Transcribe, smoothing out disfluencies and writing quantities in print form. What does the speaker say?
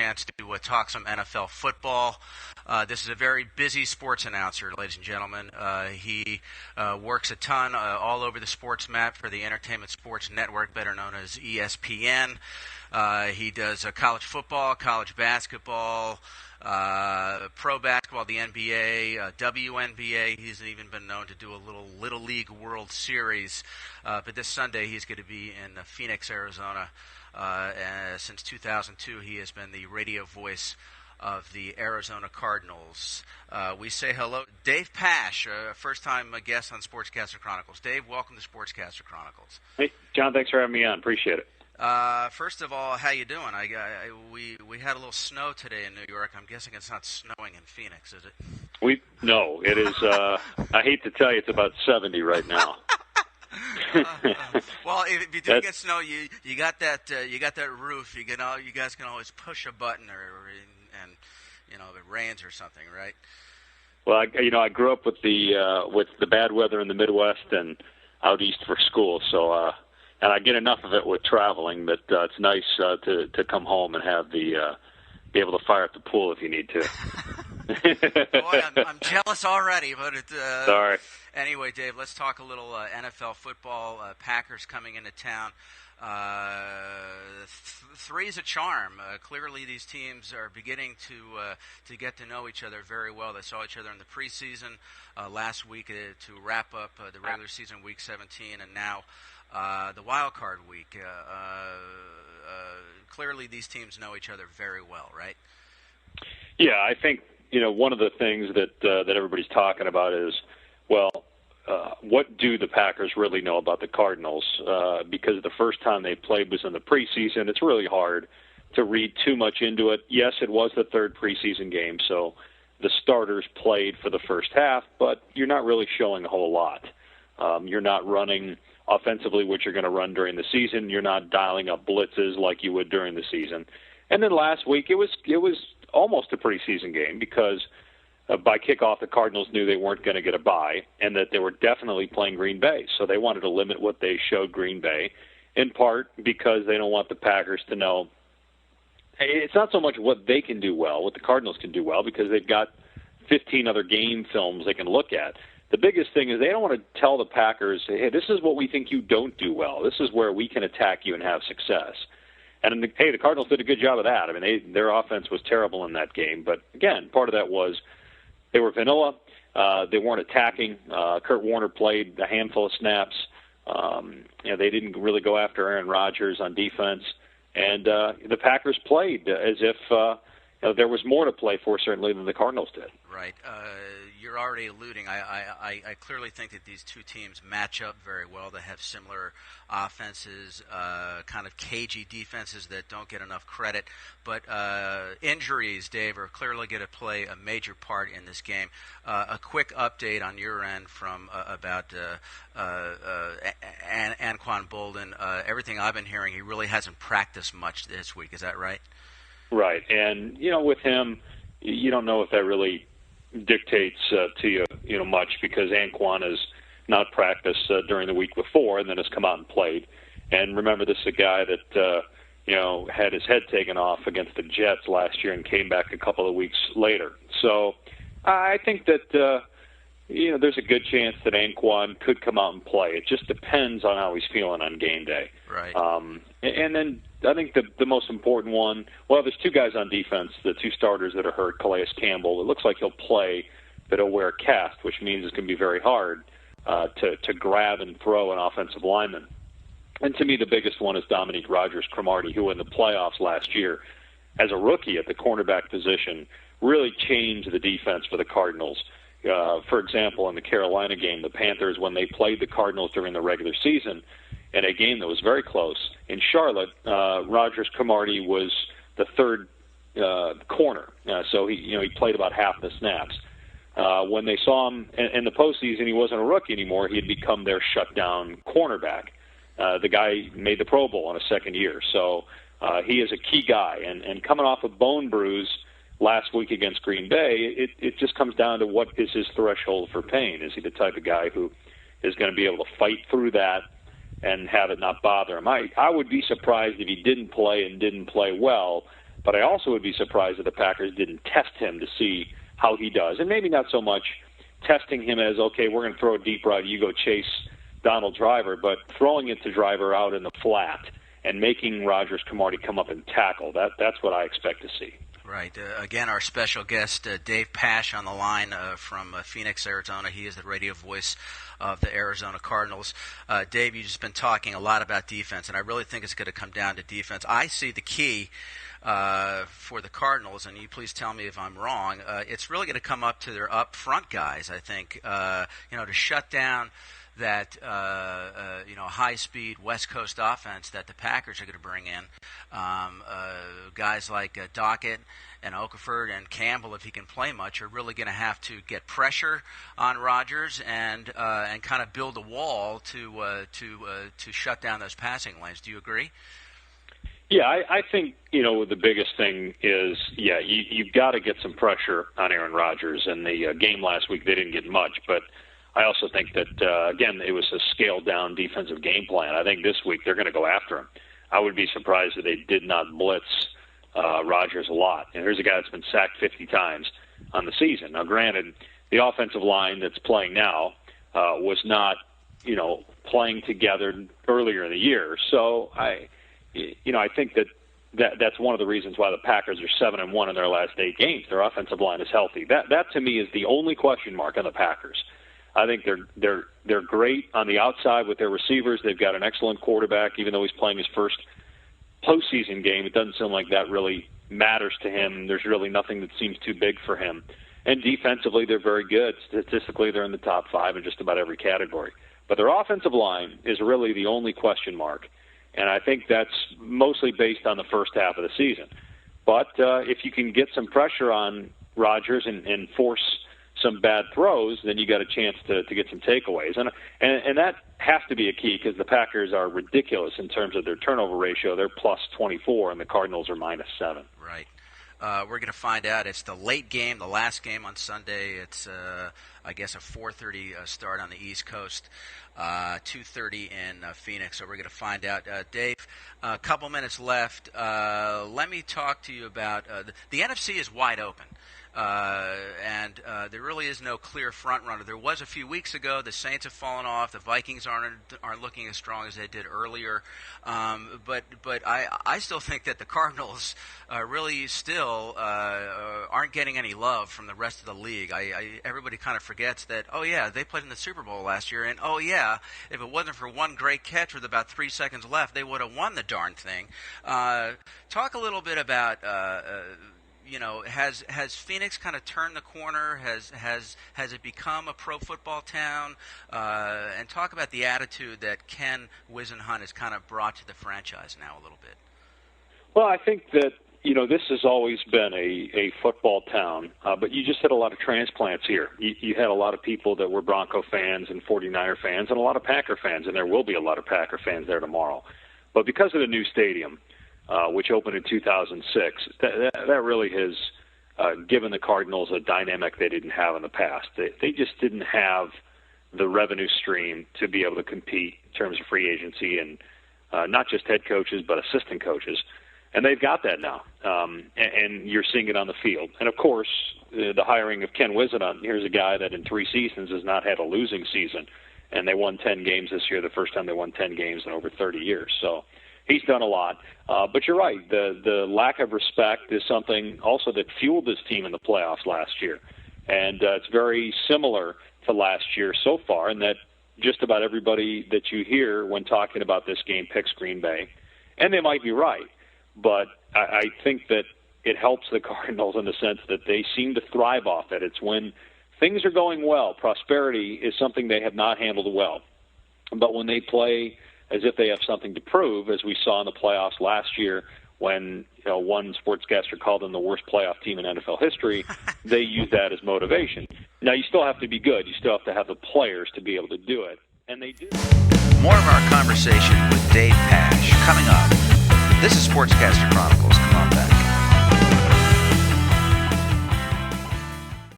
chance to talk some NFL football. This is a very busy sports announcer, ladies and gentlemen. He works a ton all over the sports map for the Entertainment Sports Network, better known as ESPN. He does college football, college basketball, pro basketball, the NBA, WNBA. He's even been known to do a Little League World Series. But this Sunday he's going to be in Phoenix, Arizona. Since 2002, he has been the radio voice of the Arizona Cardinals. We say hello. Dave Pasch, first-time guest on Sportscaster Chronicles. Dave, welcome to Sportscaster Chronicles. Hey, John, thanks for having me on. Appreciate it. First of all, how you doing? We had a little snow today in New York. I'm guessing it's not snowing in Phoenix, is it? No, it is. I hate to tell you, it's about 70 right now. Well, if you do get snow, you got that roof. You guys can always push a button, and if it rains or something, right? Well, I grew up with the bad weather in the Midwest and out east for school, so. And I get enough of it with traveling, but it's nice to come home and have be able to fire up the pool if you need to. Boy, I'm jealous already, but sorry. Anyway, Dave, let's talk a little NFL football. Packers coming into town. 3 is a charm. Clearly, these teams are beginning to get to know each other very well. They saw each other in the preseason last week to wrap up the regular season, Week 17, and now. The wild card week. Clearly, these teams know each other very well, right? Yeah, I think one of the things that everybody's talking about is, what do the Packers really know about the Cardinals? Because the first time they played was in the preseason. It's really hard to read too much into it. Yes, it was the third preseason game, so the starters played for the first half, but you're not really showing a whole lot. You're not running offensively, which you're going to run during the season. You're not dialing up blitzes like you would during the season. And then last week, it was almost a preseason game because by kickoff, the Cardinals knew they weren't going to get a bye and that they were definitely playing Green Bay. So they wanted to limit what they showed Green Bay, in part because they don't want the Packers to know. It's not so much what they can do well, what the Cardinals can do well, because they've got 15 other game films they can look at. The biggest thing is they don't want to tell the Packers, hey, this is what we think you don't do well. This is where we can attack you and have success. And, the Cardinals did a good job of that. I mean, their offense was terrible in that game. But, again, part of that was they were vanilla. They weren't attacking. Kurt Warner played a handful of snaps. They didn't really go after Aaron Rodgers on defense. And the Packers played as if there was more to play for, certainly, than the Cardinals did. Right. You're already alluding. I clearly think that these two teams match up very well. They have similar offenses, kind of cagey defenses that don't get enough credit. But injuries, Dave, are clearly going to play a major part in this game. A quick update on your end from about Anquan Boldin. Everything I've been hearing, he really hasn't practiced much this week. Is that right? Right. And, with him, you don't know if that really dictates to you, much because Anquan has not practiced during the week before and then has come out and played. And remember, this is a guy that, had his head taken off against the Jets last year and came back a couple of weeks later. So I think that, there's a good chance that Anquan could come out and play. It just depends on how he's feeling on game day. Right. And then I think the most important one, there's 2 guys on defense, the 2 starters that are hurt, Calais Campbell. It looks like he'll play, but he'll wear a cast, which means it's going to be very hard to grab and throw an offensive lineman. And to me, the biggest one is Dominique Rodgers-Cromartie, who in the playoffs last year, as a rookie at the cornerback position, really changed the defense for the Cardinals. For example, in the Carolina game, the Panthers, when they played the Cardinals during the regular season, in a game that was very close, in Charlotte, Rodgers-Cromartie was the third corner. So he played about half the snaps. When they saw him in the postseason, he wasn't a rookie anymore. He had become their shutdown cornerback. The guy made the Pro Bowl in a second year. So he is a key guy. And coming off a bone bruise last week against Green Bay, it just comes down to what is his threshold for pain. Is he the type of guy who is going to be able to fight through that and have it not bother him? I would be surprised if he didn't play and didn't play well, But I also would be surprised if the Packers didn't test him to see how he does. And maybe not so much testing him as, okay, we're going to throw a deep route, you go chase Donald Driver, but throwing it to Driver out in the flat and making Rodgers-Cromartie come up and tackle. That's what I expect to see. Right. Again, our special guest, Dave Pasch, on the line from Phoenix, Arizona. He is the radio voice of the Arizona Cardinals. Dave, you've just been talking a lot about defense, and I really think it's going to come down to defense. I see the key for the Cardinals, and you please tell me if I'm wrong, it's really going to come up to their up front guys, I think, to shut down that high-speed West Coast offense that the Packers are going to bring in. Guys like Dockett and Okafor and Campbell, if he can play much, are really going to have to get pressure on Rodgers and kind of build a wall to shut down those passing lanes. Do you agree? Yeah, I think, the biggest thing is, you've got to get some pressure on Aaron Rodgers. In the game last week, they didn't get much, but I also think that, again, it was a scaled-down defensive game plan. I think this week they're going to go after him. I would be surprised if they did not blitz Rodgers a lot. And here's a guy that's been sacked 50 times on the season. Now, granted, the offensive line that's playing now was not, playing together earlier in the year. So I think that's one of the reasons why the Packers are 7-1 in their last 8 games. Their offensive line is healthy. That to me is the only question mark on the Packers. I think they're great on the outside with their receivers. They've got an excellent quarterback, even though he's playing his first postseason game. It doesn't seem like that really matters to him. There's really nothing that seems too big for him. And defensively, they're very good. Statistically, they're in the top 5 in just about every category. But their offensive line is really the only question mark, and I think that's mostly based on the first half of the season. But if you can get some pressure on Rodgers and force some bad throws, then you got a chance to get some takeaways. And that has to be a key because the Packers are ridiculous in terms of their turnover ratio. They're plus 24, and the Cardinals are minus 7. Right. We're going to find out. It's the late game, the last game on Sunday. It's, I guess, a 4:30 start on the East Coast, 2:30 in Phoenix. So we're going to find out. Dave, a couple minutes left. Let me talk to you about the NFC is wide open. And there really is no clear front runner. There was a few weeks ago. The Saints have fallen off. The Vikings aren't looking as strong as they did earlier. But I still think that the Cardinals really still aren't getting any love from the rest of the league. Everybody kind of forgets that, they played in the Super Bowl last year, and if it wasn't for one great catch with about 3 seconds left, they would have won the darn thing. Talk a little bit about has Phoenix kind of turned the corner? Has it become a pro football town? And talk about the attitude that Ken Whisenhunt has kind of brought to the franchise now a little bit. Well, I think that this has always been a football town, but you just had a lot of transplants here. You had a lot of people that were Bronco fans and 49er fans and a lot of Packer fans, and there will be a lot of Packer fans there tomorrow. But because of the new stadium, which opened in 2006, that really has given the Cardinals a dynamic they didn't have in the past. They just didn't have the revenue stream to be able to compete in terms of free agency and not just head coaches but assistant coaches. And they've got that now, and you're seeing it on the field. And, of course, the hiring of Ken Whisenhunt, here's a guy that in 3 seasons has not had a losing season, and they won 10 games this year, the first time they won 10 games in over 30 years. So he's done a lot. But you're right, the lack of respect is something also that fueled this team in the playoffs last year. And it's very similar to last year so far in that just about everybody that you hear when talking about this game picks Green Bay. And they might be right. But I think that it helps the Cardinals in the sense that they seem to thrive off it. It's when things are going well. Prosperity is something they have not handled well. But when they play as if they have something to prove, as we saw in the playoffs last year when one sportscaster called them the worst playoff team in NFL history, they use that as motivation. Now, you still have to be good. You still have to have the players to be able to do it, and they do. More of our conversation with Dave Pasch coming up. This is Sportscaster Chronicles.